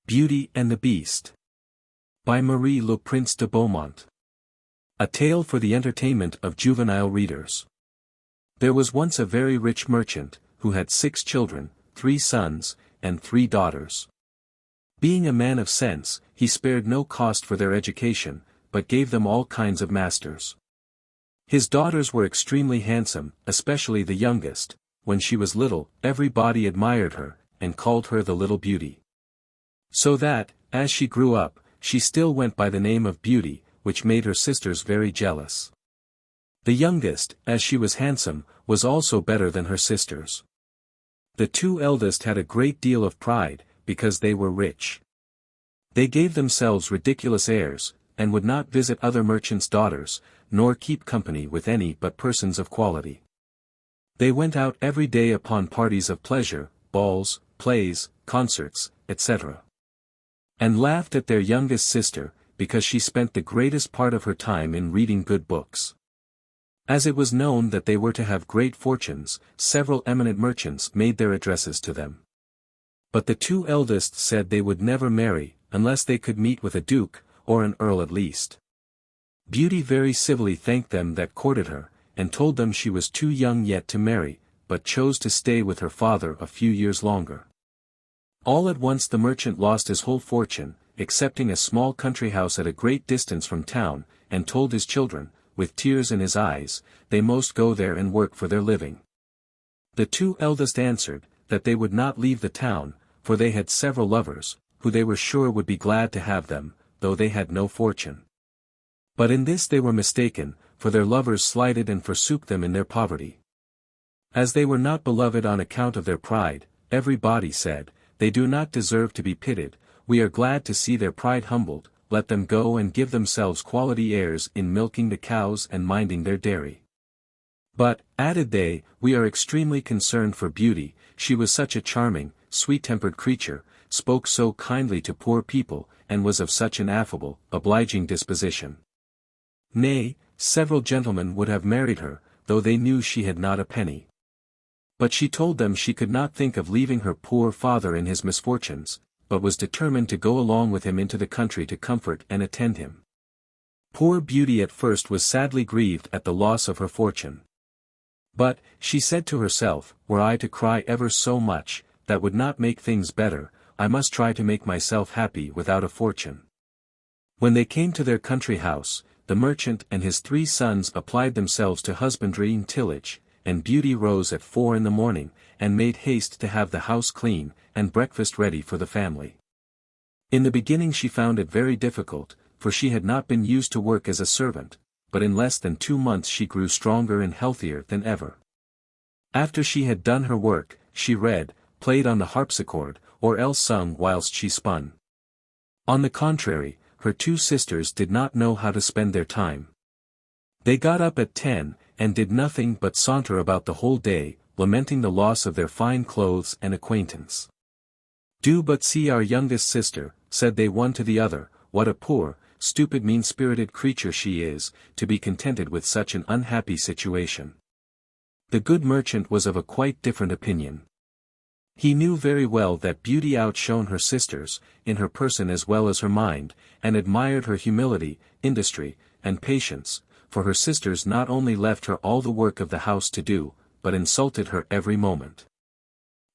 Beauty and the Beast. By Marie Le Prince de Beaumont. A tale for the entertainment of juvenile readers. There was once a very rich merchant, who had 6 children, 3 sons, and 3 daughters. Being a man of sense, he spared no cost for their education, but gave them all kinds of masters. His daughters were extremely handsome, especially the youngest. When she was little, everybody admired her, and called her the little beauty. So that, as she grew up, she still went by the name of Beauty, which made her sisters very jealous. The youngest, as she was handsome, was also better than her sisters. The 2 eldest had a great deal of pride, because they were rich. They gave themselves ridiculous airs, and would not visit other merchants' daughters, nor keep company with any but persons of quality. They went out every day upon parties of pleasure, balls, plays, concerts, etc. and laughed at their youngest sister, because she spent the greatest part of her time in reading good books. As it was known that they were to have great fortunes, several eminent merchants made their addresses to them. But the 2 eldest said they would never marry, unless they could meet with a duke, or an earl at least. Beauty very civilly thanked them that courted her, and told them she was too young yet to marry, but chose to stay with her father a few years longer. All at once the merchant lost his whole fortune, excepting a small country house at a great distance from town, and told his children, with tears in his eyes, they must go there and work for their living. The 2 eldest answered, that they would not leave the town, for they had several lovers, who they were sure would be glad to have them, though they had no fortune. But in this they were mistaken, for their lovers slighted and forsook them in their poverty. As they were not beloved on account of their pride, everybody said, they do not deserve to be pitied, we are glad to see their pride humbled, let them go and give themselves quality airs in milking the cows and minding their dairy. But, added they, we are extremely concerned for Beauty, she was such a charming, sweet-tempered creature, spoke so kindly to poor people, and was of such an affable, obliging disposition. Nay, several gentlemen would have married her, though they knew she had not a penny. But she told them she could not think of leaving her poor father in his misfortunes, but was determined to go along with him into the country to comfort and attend him. Poor Beauty at first was sadly grieved at the loss of her fortune. But, she said to herself, were I to cry ever so much, that would not make things better, I must try to make myself happy without a fortune. When they came to their country house, the merchant and his 3 sons applied themselves to husbandry and tillage, and Beauty rose at 4 in the morning, and made haste to have the house clean, and breakfast ready for the family. In the beginning she found it very difficult, for she had not been used to work as a servant, but in less than 2 months she grew stronger and healthier than ever. After she had done her work, she read, played on the harpsichord, or else sung whilst she spun. On the contrary, her 2 sisters did not know how to spend their time. They got up at 10, and did nothing but saunter about the whole day, lamenting the loss of their fine clothes and acquaintance. Do but see our youngest sister, said they one to the other, what a poor, stupid mean-spirited creature she is, to be contented with such an unhappy situation. The good merchant was of a quite different opinion. He knew very well that Beauty outshone her sisters, in her person as well as her mind, and admired her humility, industry, and patience, for her sisters not only left her all the work of the house to do, but insulted her every moment.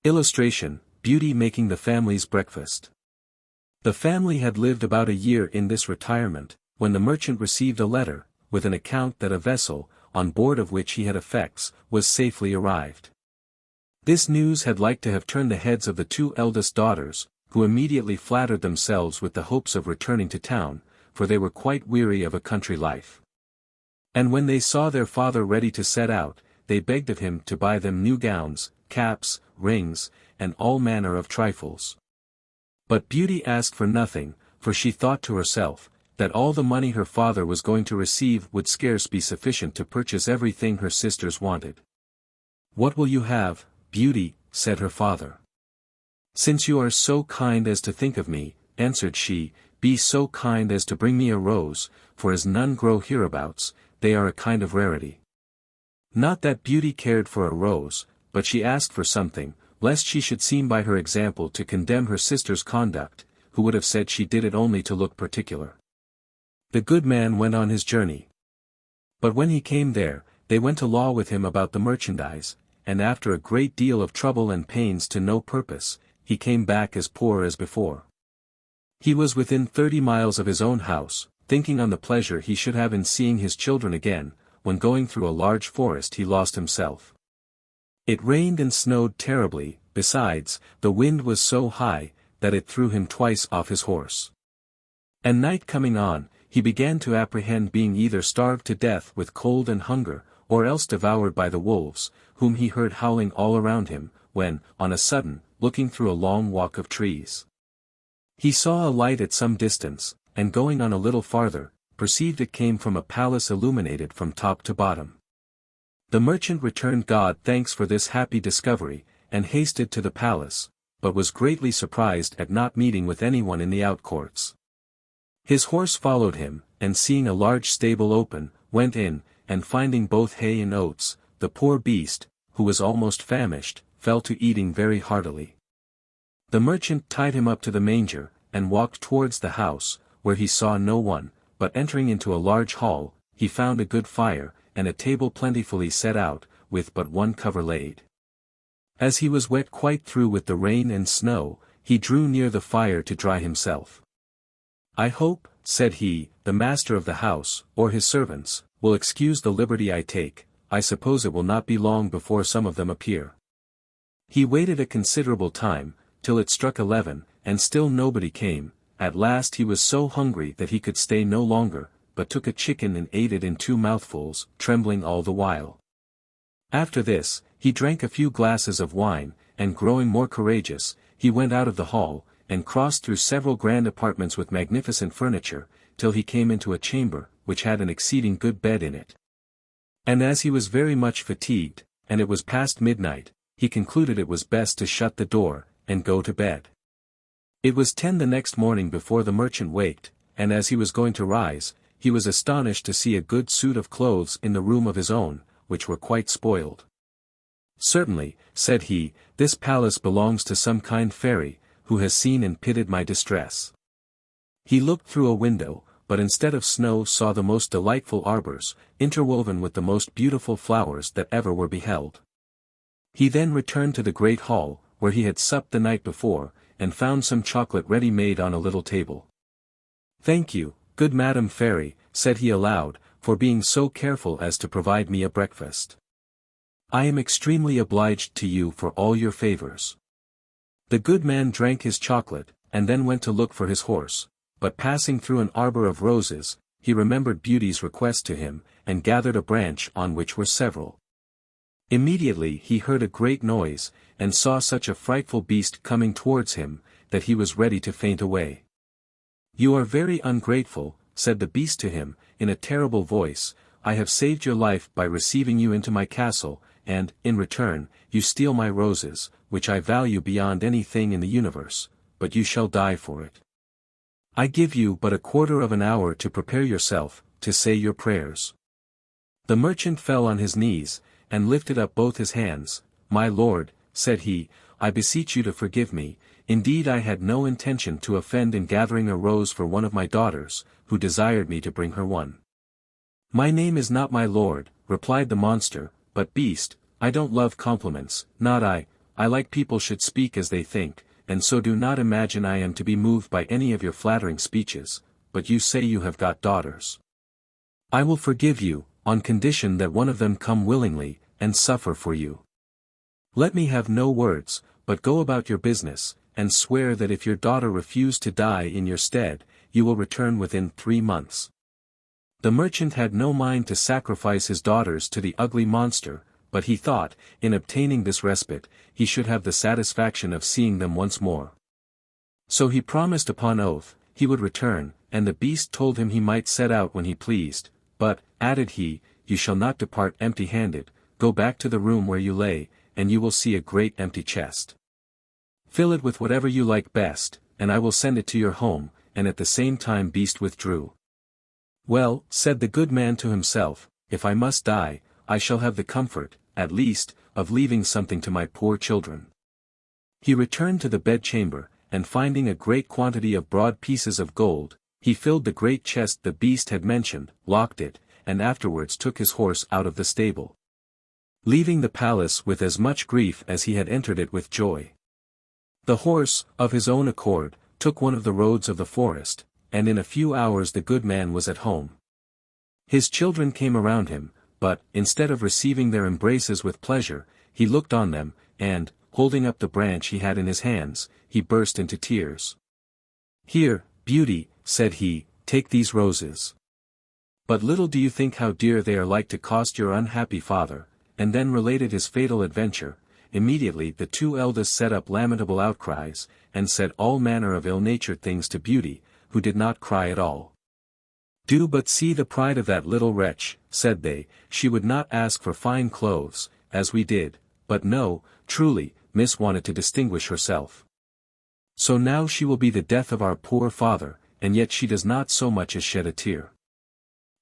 Illustration, Beauty making the family's breakfast. The family had lived about a year in this retirement, when the merchant received a letter, with an account that a vessel, on board of which he had effects, was safely arrived. This news had like to have turned the heads of the 2 eldest daughters, who immediately flattered themselves with the hopes of returning to town, for they were quite weary of a country life. And when they saw their father ready to set out, they begged of him to buy them new gowns, caps, rings, and all manner of trifles. But Beauty asked for nothing, for she thought to herself, that all the money her father was going to receive would scarce be sufficient to purchase everything her sisters wanted. What will you have, Beauty? Said her father. Since you are so kind as to think of me, answered she, be so kind as to bring me a rose, for as none grow hereabouts, they are a kind of rarity. Not that Beauty cared for a rose, but she asked for something, lest she should seem by her example to condemn her sister's conduct, who would have said she did it only to look particular. The good man went on his journey. But when he came there, they went to law with him about the merchandise, and after a great deal of trouble and pains to no purpose, he came back as poor as before. He was within 30 miles of his own house, thinking on the pleasure he should have in seeing his children again, when going through a large forest he lost himself. It rained and snowed terribly, besides, the wind was so high, that it threw him twice off his horse. And night coming on, he began to apprehend being either starved to death with cold and hunger, or else devoured by the wolves, whom he heard howling all around him, when, on a sudden, looking through a long walk of trees, he saw a light at some distance, and going on a little farther, perceived it came from a palace illuminated from top to bottom. The merchant returned God thanks for this happy discovery, and hasted to the palace, but was greatly surprised at not meeting with anyone in the outcourts. His horse followed him, and seeing a large stable open, went in, and finding both hay and oats, the poor beast, who was almost famished, fell to eating very heartily. The merchant tied him up to the manger, and walked towards the house, where he saw no one, but entering into a large hall, he found a good fire, and a table plentifully set out, with but one cover laid. As he was wet quite through with the rain and snow, he drew near the fire to dry himself. "I hope," said he, "the master of the house, or his servants, will excuse the liberty I take. I suppose it will not be long before some of them appear." He waited a considerable time, till it struck 11, and still nobody came. At last he was so hungry that he could stay no longer, but took a chicken and ate it in 2 mouthfuls, trembling all the while. After this, he drank a few glasses of wine, and growing more courageous, he went out of the hall, and crossed through several grand apartments with magnificent furniture, till he came into a chamber, which had an exceeding good bed in it. And as he was very much fatigued, and it was past midnight, he concluded it was best to shut the door, and go to bed. It was 10 the next morning before the merchant waked, and as he was going to rise, he was astonished to see a good suit of clothes in the room of his own, which were quite spoiled. "Certainly," said he, "this palace belongs to some kind fairy, who has seen and pitied my distress." He looked through a window, but instead of snow saw the most delightful arbors, interwoven with the most beautiful flowers that ever were beheld. He then returned to the great hall, where he had supped the night before, and found some chocolate ready made on a little table. "Thank you, good Madam Fairy," said he aloud, "for being so careful as to provide me a breakfast. I am extremely obliged to you for all your favors." The good man drank his chocolate, and then went to look for his horse, but passing through an arbor of roses, he remembered Beauty's request to him, and gathered a branch on which were several. Immediately he heard a great noise, and saw such a frightful beast coming towards him, that he was ready to faint away. "You are very ungrateful," said the beast to him, in a terrible voice. "I have saved your life by receiving you into my castle, and, in return, you steal my roses, which I value beyond anything in the universe, but you shall die for it. I give you but a quarter of an hour to prepare yourself, to say your prayers." The merchant fell on his knees, and lifted up both his hands. "My lord," said he, "I beseech you to forgive me. Indeed I had no intention to offend in gathering a rose for one of my daughters, who desired me to bring her one." "My name is not my lord," replied the monster, "but beast. I don't love compliments, not I. I like people should speak as they think, and so do not imagine I am to be moved by any of your flattering speeches. But you say you have got daughters. I will forgive you, on condition that one of them come willingly, and suffer for you. Let me have no words, but go about your business, and swear that if your daughter refuse to die in your stead, you will return within 3 months." The merchant had no mind to sacrifice his daughters to the ugly monster, but he thought, in obtaining this respite, he should have the satisfaction of seeing them once more. So he promised upon oath, he would return, and the beast told him he might set out when he pleased, but, added he, you shall not depart empty-handed. Go back to the room where you lay, and you will see a great empty chest. Fill it with whatever you like best, and I will send it to your home, and at the same time beast withdrew. Well, said the good man to himself, if I must die, I shall have the comfort, at least, of leaving something to my poor children. He returned to the bedchamber, and finding a great quantity of broad pieces of gold, he filled the great chest the beast had mentioned, locked it, and afterwards took his horse out of the stable. Leaving the palace with as much grief as he had entered it with joy. The horse, of his own accord, took one of the roads of the forest, and in a few hours the good man was at home. His children came around him, but, instead of receiving their embraces with pleasure, he looked on them, and, holding up the branch he had in his hands, he burst into tears. "Here, Beauty," said he, "take these roses. But little do you think how dear they are like to cost your unhappy father," and then related his fatal adventure. Immediately the two eldest set up lamentable outcries, and said all manner of ill-natured things to Beauty, who did not cry at all. "Do but see the pride of that little wretch," said they, "she would not ask for fine clothes, as we did, but no, truly, Miss wanted to distinguish herself. So now she will be the death of our poor father, and yet she does not so much as shed a tear."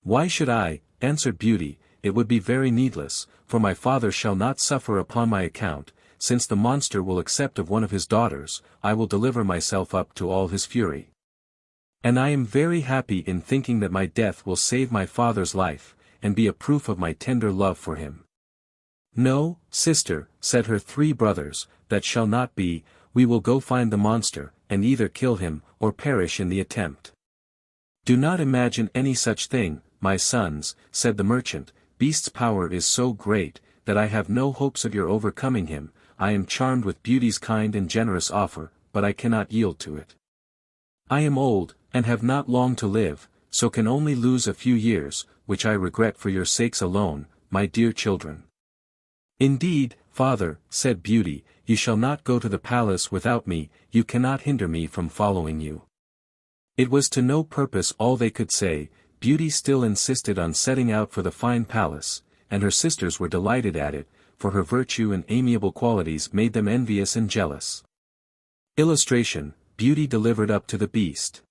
"Why should I?" answered Beauty, "it would be very needless, for my father shall not suffer upon my account, since the monster will accept of one of his daughters, I will deliver myself up to all his fury. And I am very happy in thinking that my death will save my father's life, and be a proof of my tender love for him." "No, sister," said her 3 brothers, "that shall not be, we will go find the monster, and either kill him, or perish in the attempt." "Do not imagine any such thing, my sons," said the merchant, "Beast's power is so great, that I have no hopes of your overcoming him. I am charmed with Beauty's kind and generous offer, but I cannot yield to it. I am old, and have not long to live, so can only lose a few years, which I regret for your sakes alone, my dear children." "Indeed, father," said Beauty, "you shall not go to the palace without me, you cannot hinder me from following you." It was to no purpose all they could say. Beauty still insisted on setting out for the fine palace, and her sisters were delighted at it, for her virtue and amiable qualities made them envious and jealous. Illustration: Beauty delivered up to the beast.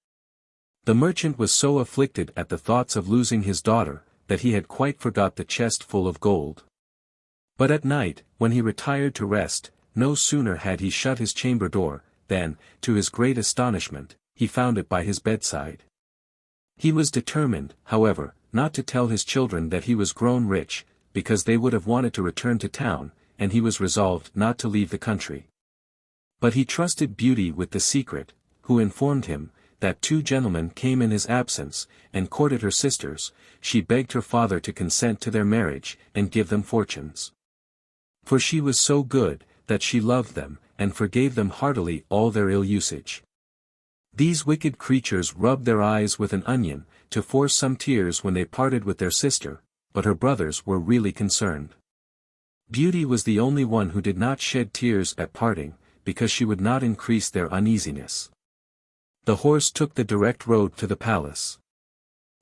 The merchant was so afflicted at the thoughts of losing his daughter, that he had quite forgot the chest full of gold. But at night, when he retired to rest, no sooner had he shut his chamber door, than, to his great astonishment, he found it by his bedside. He was determined, however, not to tell his children that he was grown rich, because they would have wanted to return to town, and he was resolved not to leave the country. But he trusted Beauty with the secret, who informed him, that 2 gentlemen came in his absence, and courted her sisters. She begged her father to consent to their marriage, and give them fortunes. For she was so good, that she loved them, and forgave them heartily all their ill usage. These wicked creatures rubbed their eyes with an onion, to force some tears when they parted with their sister, but her brothers were really concerned. Beauty was the only one who did not shed tears at parting, because she would not increase their uneasiness. The horse took the direct road to the palace.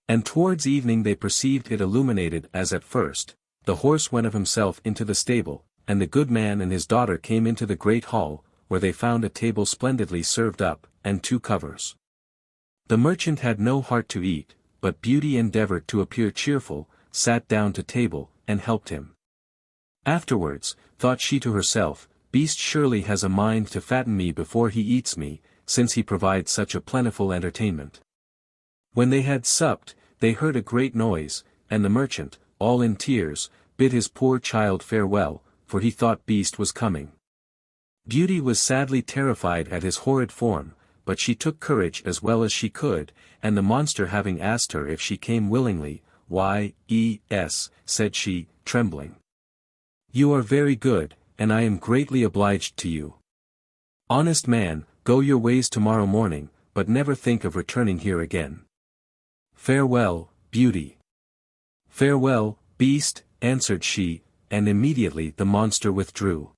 And towards evening they perceived it illuminated as at first. The horse went of himself into the stable, and the good man and his daughter came into the great hall, where they found a table splendidly served up, and 2 covers. The merchant had no heart to eat, but Beauty endeavored to appear cheerful, sat down to table, and helped him. Afterwards, thought she to herself, Beast surely has a mind to fatten me before he eats me, since he provides such a plentiful entertainment. When they had supped, they heard a great noise, and the merchant, all in tears, bid his poor child farewell, for he thought Beast was coming. Beauty was sadly terrified at his horrid form, but she took courage as well as she could, and the monster having asked her if she came willingly, "Yes," said she, trembling. "You are very good, and I am greatly obliged to you. Honest man, go your ways tomorrow morning, but never think of returning here again. Farewell, Beauty." "Farewell, Beast," answered she, and immediately the monster withdrew.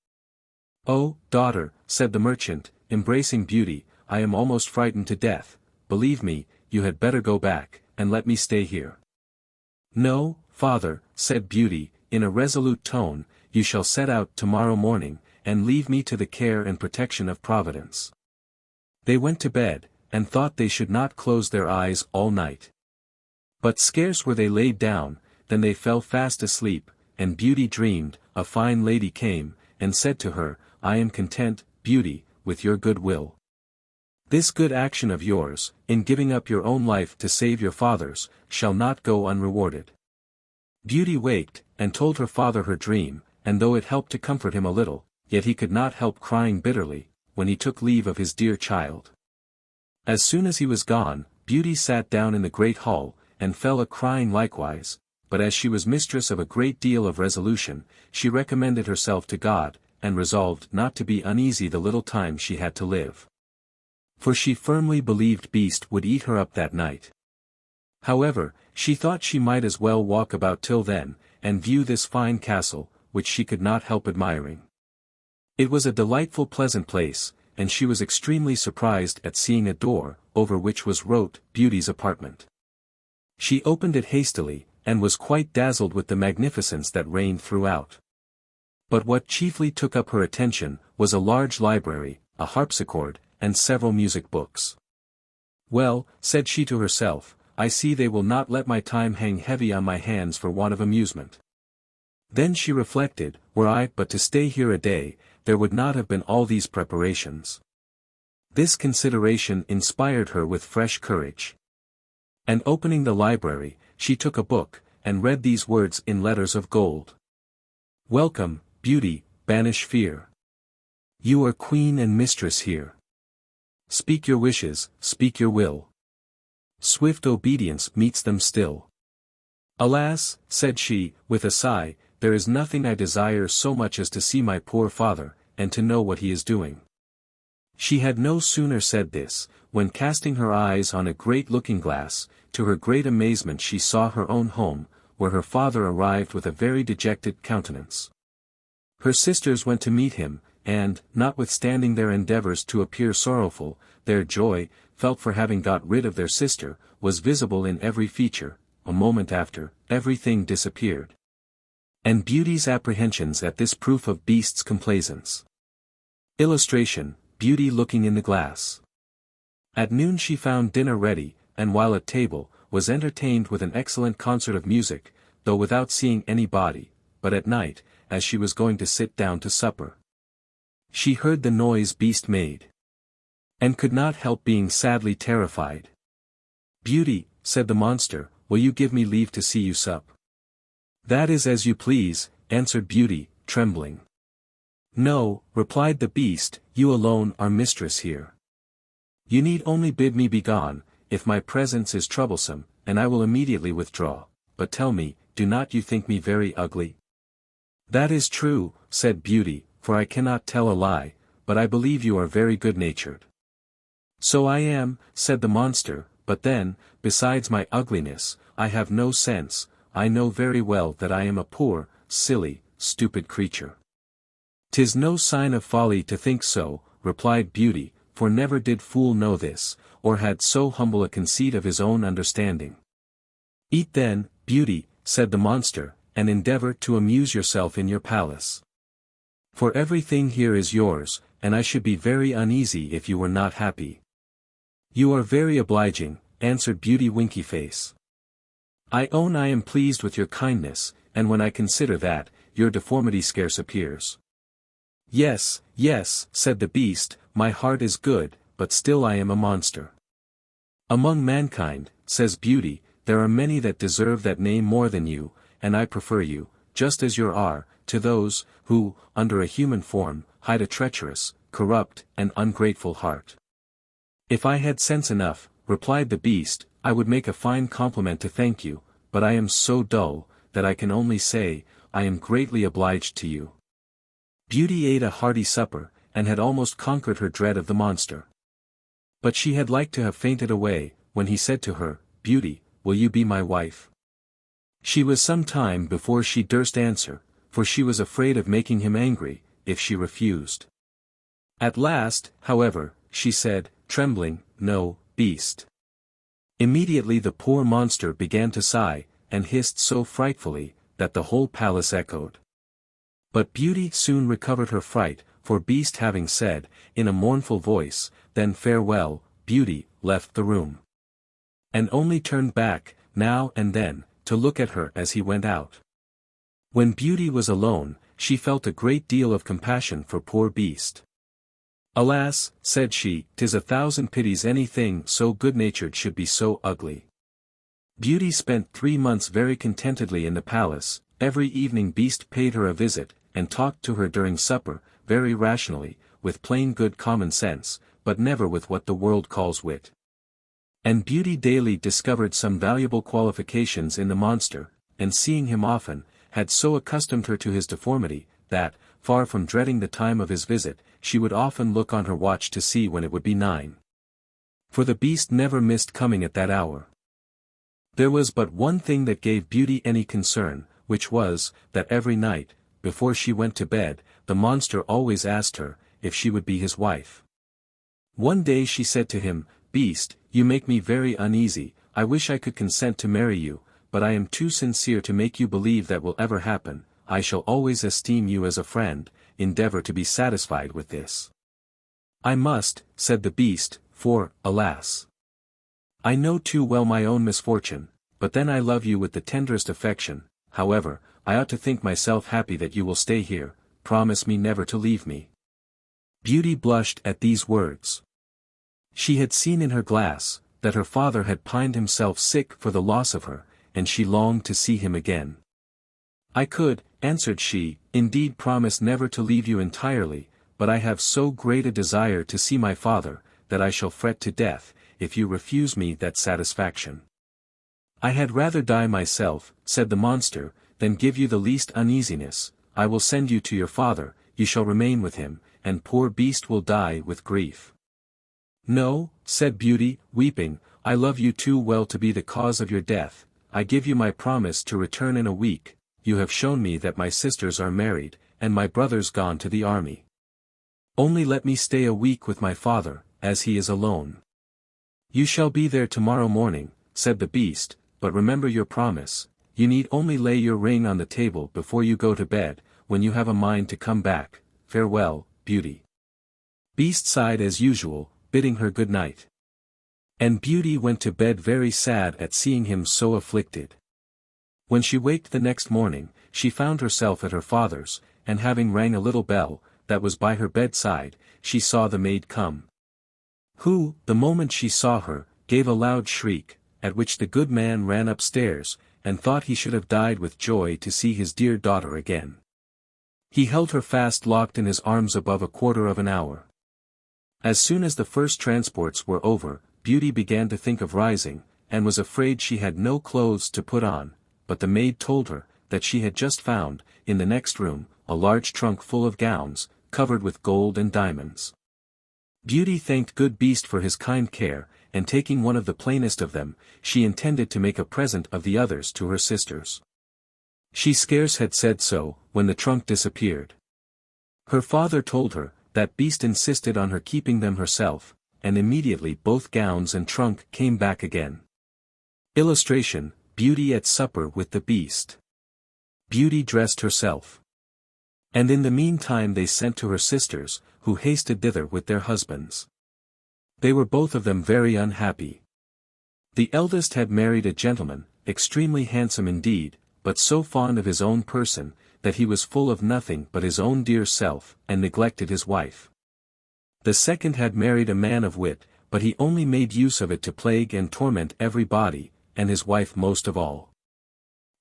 "Oh, daughter," said the merchant, embracing Beauty, "I am almost frightened to death. Believe me, you had better go back, and let me stay here." "No, father," said Beauty, in a resolute tone, "you shall set out tomorrow morning, and leave me to the care and protection of Providence." They went to bed, and thought they should not close their eyes all night. But scarce were they laid down, than they fell fast asleep, and Beauty dreamed. A fine lady came, and said to her, "I am content, Beauty, with your good will. This good action of yours, in giving up your own life to save your father's, shall not go unrewarded." Beauty waked, and told her father her dream, and though it helped to comfort him a little, yet he could not help crying bitterly, when he took leave of his dear child. As soon as he was gone, Beauty sat down in the great hall, and fell a-crying likewise, but as she was mistress of a great deal of resolution, she recommended herself to God, and resolved not to be uneasy the little time she had to live. For she firmly believed Beast would eat her up that night. However, she thought she might as well walk about till then, and view this fine castle, which she could not help admiring. It was a delightful pleasant place, and she was extremely surprised at seeing a door, over which was wrote, "Beauty's apartment." She opened it hastily, and was quite dazzled with the magnificence that reigned throughout. But what chiefly took up her attention, was a large library, a harpsichord, and several music books. "Well," said she to herself, "I see they will not let my time hang heavy on my hands for want of amusement." Then she reflected, were I but to stay here a day, there would not have been all these preparations. This consideration inspired her with fresh courage. And opening the library, she took a book, and read these words in letters of gold. "Welcome, Beauty, banish fear. You are queen and mistress here. Speak your wishes, speak your will. Swift obedience meets them still." "Alas," said she, with a sigh, "there is nothing I desire so much as to see my poor father, and to know what he is doing." She had no sooner said this, when casting her eyes on a great looking-glass, to her great amazement she saw her own home, where her father arrived with a very dejected countenance. Her sisters went to meet him, and, notwithstanding their endeavors to appear sorrowful, their joy, felt for having got rid of their sister, was visible in every feature. A moment after, everything disappeared. And Beauty's apprehensions at this proof of Beast's complaisance. Illustration, Beauty looking in the glass. At noon she found dinner ready, and while at table, was entertained with an excellent concert of music, though without seeing anybody, but at night, as she was going to sit down to supper, she heard the noise Beast made, and could not help being sadly terrified. "Beauty," said the monster, "will you give me leave to see you sup?" "That is as you please," answered Beauty, trembling. "No," replied the Beast, "you alone are mistress here. You need only bid me begone, if my presence is troublesome, and I will immediately withdraw. But tell me, do not you think me very ugly?" "That is true," said Beauty, "for I cannot tell a lie, but I believe you are very good-natured." "So I am," said the monster, "but then, besides my ugliness, I have no sense. I know very well that I am a poor, silly, stupid creature." "'Tis no sign of folly to think so," replied Beauty, "for never did fool know this, or had so humble a conceit of his own understanding." "Eat then, Beauty," said the monster, "and endeavor to amuse yourself in your palace. For everything here is yours, and I should be very uneasy if you were not happy." "You are very obliging," answered Beauty Winkyface. "I own I am pleased with your kindness, and when I consider that, your deformity scarce appears." "Yes, yes," said the Beast, "my heart is good, but still I am a monster." "Among mankind," says Beauty, "there are many that deserve that name more than you, and I prefer you, just as you are, to those, who, under a human form, hide a treacherous, corrupt, and ungrateful heart." "If I had sense enough," replied the Beast, "I would make a fine compliment to thank you, but I am so dull, that I can only say, I am greatly obliged to you." Beauty ate a hearty supper, and had almost conquered her dread of the monster. But she had like to have fainted away, when he said to her, "Beauty, will you be my wife?" She was some time before she durst answer, for she was afraid of making him angry, if she refused. At last, however, she said, trembling, "No, Beast." Immediately the poor monster began to sigh, and hissed so frightfully, that the whole palace echoed. But Beauty soon recovered her fright, for Beast having said, in a mournful voice, "Then farewell," Beauty left the room. And only turned back, now and then, to look at her as he went out. When Beauty was alone, she felt a great deal of compassion for poor Beast. Alas, said she, 'tis 1,000 pities any thing so good-natured should be so ugly. Beauty spent 3 months very contentedly in the palace. Every evening Beast paid her a visit, and talked to her during supper, very rationally, with plain good common sense, but never with what the world calls wit. And Beauty daily discovered some valuable qualifications in the monster, and seeing him often, had so accustomed her to his deformity, that, far from dreading the time of his visit, she would often look on her watch to see when it would be 9. For the Beast never missed coming at that hour. There was but one thing that gave Beauty any concern, which was, that every night, before she went to bed, the monster always asked her, if she would be his wife. One day she said to him, Beast, you make me very uneasy, I wish I could consent to marry you, but I am too sincere to make you believe that will ever happen. I shall always esteem you as a friend, endeavor to be satisfied with this. I must, said the Beast, for, alas, I know too well my own misfortune, but then I love you with the tenderest affection. However, I ought to think myself happy that you will stay here, promise me never to leave me. Beauty blushed at these words. She had seen in her glass, that her father had pined himself sick for the loss of her, and she longed to see him again. I could, answered she, indeed promise never to leave you entirely, but I have so great a desire to see my father, that I shall fret to death, if you refuse me that satisfaction. I had rather die myself, said the monster, than give you the least uneasiness. I will send you to your father, you shall remain with him, and poor Beast will die with grief. No, said Beauty, weeping, I love you too well to be the cause of your death. I give you my promise to return in a week. You have shown me that my sisters are married, and my brother's gone to the army. Only let me stay a week with my father, as he is alone. You shall be there tomorrow morning, said the Beast, but remember your promise. You need only lay your ring on the table before you go to bed, when you have a mind to come back. Farewell, Beauty. Beast sighed as usual, bidding her good night. And Beauty went to bed very sad at seeing him so afflicted. When she waked the next morning, she found herself at her father's, and having rang a little bell, that was by her bedside, she saw the maid come. Who, the moment she saw her, gave a loud shriek, at which the good man ran upstairs, and thought he should have died with joy to see his dear daughter again. He held her fast locked in his arms above a quarter of an hour. As soon as the first transports were over, Beauty began to think of rising, and was afraid she had no clothes to put on, but the maid told her, that she had just found, in the next room, a large trunk full of gowns, covered with gold and diamonds. Beauty thanked good Beast for his kind care, and taking one of the plainest of them, she intended to make a present of the others to her sisters. She scarce had said so, when the trunk disappeared. Her father told her, that Beast insisted on her keeping them herself, and immediately both gowns and trunk came back again. Illustration, Beauty at supper with the Beast. Beauty dressed herself. And in the meantime they sent to her sisters, who hasted thither with their husbands. They were both of them very unhappy. The eldest had married a gentleman, extremely handsome indeed, but so fond of his own person, that he was full of nothing but his own dear self, and neglected his wife. The second had married a man of wit, but he only made use of it to plague and torment everybody, and his wife most of all.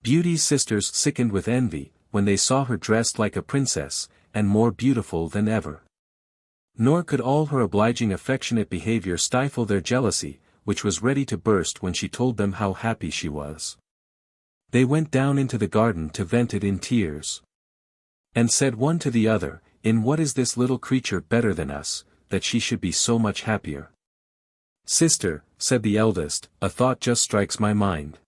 Beauty's sisters sickened with envy, when they saw her dressed like a princess, and more beautiful than ever. Nor could all her obliging affectionate behavior stifle their jealousy, which was ready to burst when she told them how happy she was. They went down into the garden to vent it in tears. And said one to the other, In what is this little creature better than us, that she should be so much happier? Sister, said the eldest, a thought just strikes my mind.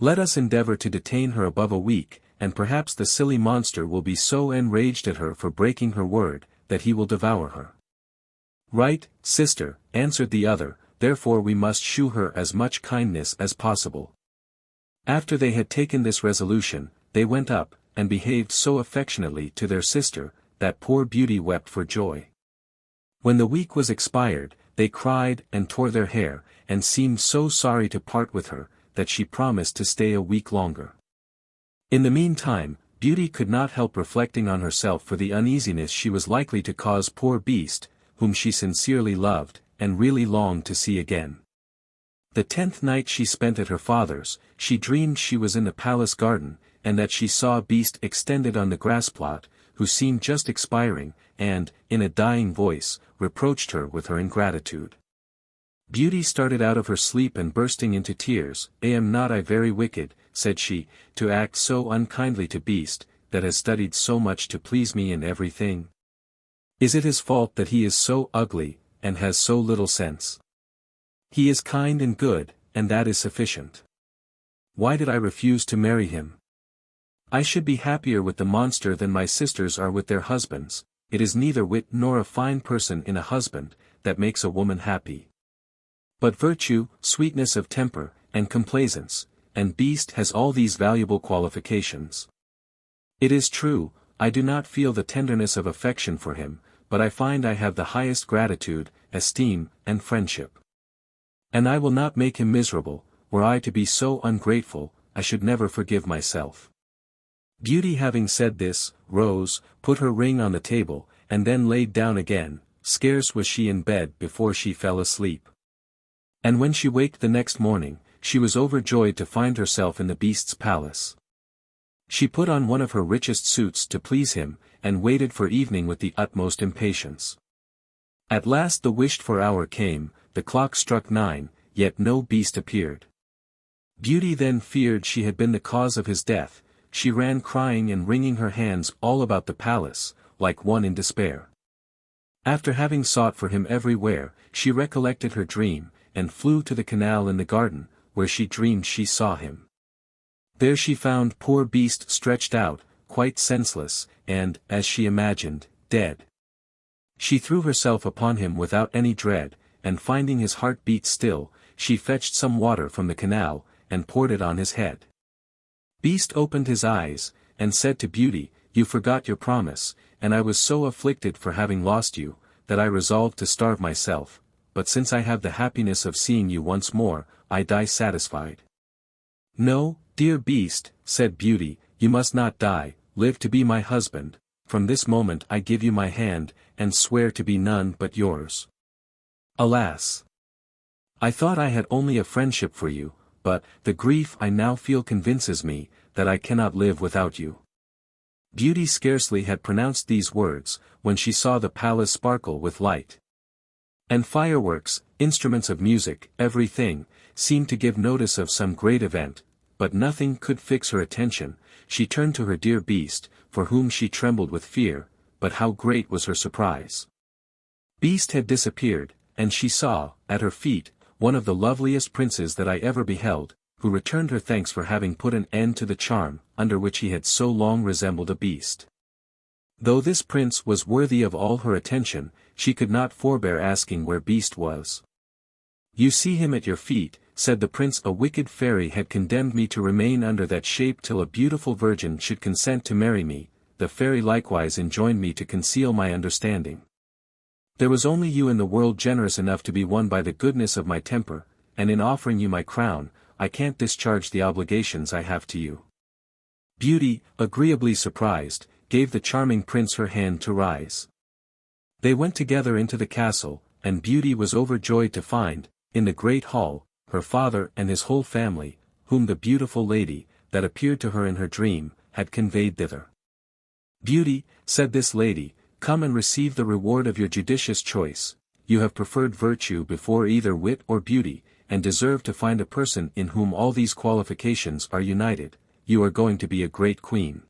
Let us endeavor to detain her above a week, and perhaps the silly monster will be so enraged at her for breaking her word, that he will devour her. Right, sister, answered the other, therefore we must shew her as much kindness as possible. After they had taken this resolution, they went up, and behaved so affectionately to their sister, that poor Beauty wept for joy. When the week was expired, they cried and tore their hair, and seemed so sorry to part with her, that she promised to stay a week longer. In the meantime, Beauty could not help reflecting on herself for the uneasiness she was likely to cause poor Beast, whom she sincerely loved, and really longed to see again. The 10th night she spent at her father's, she dreamed she was in the palace garden, and that she saw a beast extended on the grass plot, who seemed just expiring, and, in a dying voice, reproached her with her ingratitude. Beauty started out of her sleep and bursting into tears, "Am not I very wicked," said she, "to act so unkindly to beast, that has studied so much to please me in everything? Is it his fault that he is so ugly, and has so little sense? He is kind and good, and that is sufficient. Why did I refuse to marry him? I should be happier with the monster than my sisters are with their husbands. It is neither wit nor a fine person in a husband, that makes a woman happy, but virtue, sweetness of temper, and complaisance, and beast has all these valuable qualifications. It is true, I do not feel the tenderness of affection for him, but I find I have the highest gratitude, esteem, and friendship. And I will not make him miserable. Were I to be so ungrateful, I should never forgive myself." Beauty, having said this, rose, put her ring on the table, and then laid down again. Scarce was she in bed before she fell asleep. And when she waked the next morning, she was overjoyed to find herself in the beast's palace. She put on one of her richest suits to please him, and waited for evening with the utmost impatience. At last the wished-for hour came, the clock struck 9, yet no beast appeared. Beauty then feared she had been the cause of his death. She ran crying and wringing her hands all about the palace, like one in despair. After having sought for him everywhere, she recollected her dream, and flew to the canal in the garden, where she dreamed she saw him. There she found poor beast stretched out, quite senseless, and, as she imagined, dead. She threw herself upon him without any dread, and finding his heart beat still, she fetched some water from the canal, and poured it on his head. Beast opened his eyes, and said to Beauty, "You forgot your promise, and I was so afflicted for having lost you, that I resolved to starve myself, but since I have the happiness of seeing you once more, I die satisfied." "No, dear beast," said Beauty, "you must not die, live to be my husband. From this moment I give you my hand, and swear to be none but yours." "Alas! I thought I had only a friendship for you, but, the grief I now feel convinces me, that I cannot live without you." Beauty scarcely had pronounced these words, when she saw the palace sparkle with light. And fireworks, instruments of music, everything, seemed to give notice of some great event, but nothing could fix her attention. She turned to her dear beast, for whom she trembled with fear, but how great was her surprise! Beast had disappeared, and she saw, at her feet, one of the loveliest princes that I ever beheld, who returned her thanks for having put an end to the charm, under which he had so long resembled a beast. Though this prince was worthy of all her attention, she could not forbear asking where Beast was. "You see him at your feet," said the prince. "A wicked fairy had condemned me to remain under that shape till a beautiful virgin should consent to marry me. The fairy likewise enjoined me to conceal my understanding. There was only you in the world generous enough to be won by the goodness of my temper, and in offering you my crown, I can't discharge the obligations I have to you." Beauty, agreeably surprised, gave the charming prince her hand to rise. They went together into the castle, and Beauty was overjoyed to find, in the great hall, her father and his whole family, whom the beautiful lady, that appeared to her in her dream, had conveyed thither. "Beauty," said this lady, "come and receive the reward of your judicious choice. You have preferred virtue before either wit or beauty, and deserve to find a person in whom all these qualifications are united. You are going to be a great queen.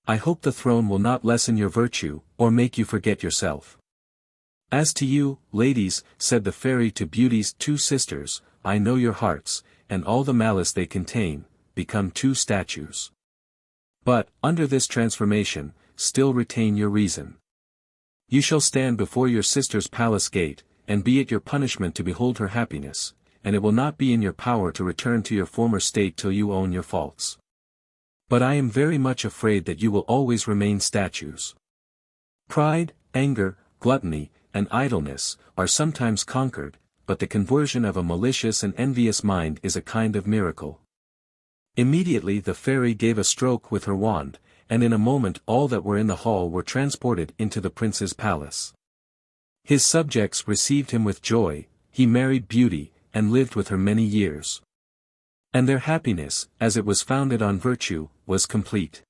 I hope the throne will not lessen your virtue, or make you forget yourself. As to you, ladies," said the fairy to Beauty's 2 sisters, "I know your hearts, and all the malice they contain, become 2 statues. But, under this transformation, still retain your reason. You shall stand before your sister's palace gate, and be it your punishment to behold her happiness, and it will not be in your power to return to your former state till you own your faults. But I am very much afraid that you will always remain statues. Pride, anger, gluttony, and idleness, are sometimes conquered, but the conversion of a malicious and envious mind is a kind of miracle." Immediately the fairy gave a stroke with her wand, and in a moment all that were in the hall were transported into the prince's palace. His subjects received him with joy, he married Beauty, and lived with her many years. And their happiness, as it was founded on virtue, was complete.